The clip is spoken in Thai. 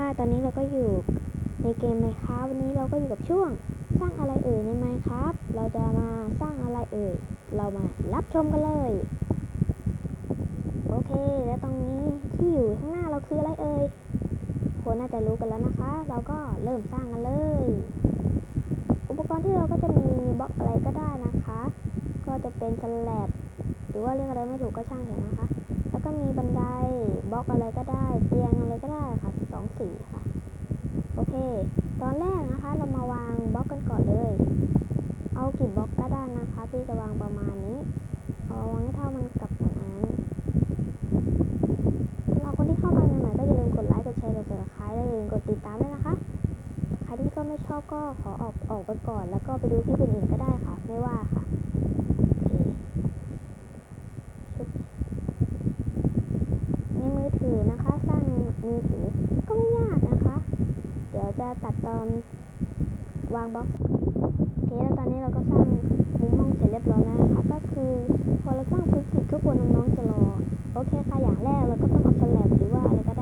ค่ะตอนนี้เราก็อยู่ในเกม Minecraft วันนี้เราก็อยู่กับช่วงสร้างอะไรใน Minecraft เราจะมาสร้างอะไรเรามารับชมกันเลยโอเคแล้วตรงนี้ที่อยู่ข้างหน้าเราคืออะไรคนน่าจะรู้กันแล้วนะคะเราก็เริ่มสร้างกันเลยอุปกรณ์ที่เราก็จะมีบล็อกอะไรก็ได้นะคะก็จะเป็นสแลบหรือว่าเรียกอะไรไม่ถูกก็ช่างเถอะนะคะแล้วก็มีบันไดบล็อกอะไรก็ได้เตียงอะไรก็ได้ค่ะ2 สีค่ะโอเคตอนแรกนะคะเรามาวางบล็อกกันก่อนเลยเอากี่บล็อกก็ได้นะคะพี่จะวางประมาณนี้เอาวางให้เท่ามันกับอันนั้นเราคนที่เข้ามาใหม่ๆก็อย่าลืมกดไลค์กดแชร์กด Subscribe และอย่าลืมกดติดตามด้วยนะคะใครที่ก็ไม่ชอบก็ขอออกไปก่อนแล้วก็ไปดูที่อื่นๆก็ได้ค่ะไม่ว่าค่ะในมือถือนะคะสร้างมือถือก็ไม่ยากนะคะเดี๋ยวจะตัดตอนวางบล็อกโอเคแล้วตอนนี้เราก็สร้างมุมห้องเสร็จเรียบร้อยแล้วนะคะก็คือพอเราสร้างพื้นที่ทุกคนน้องๆจะรอโอเคค่ะอย่างแรกเราก็ต้องเอาสแลบหรือว่าอะไรก็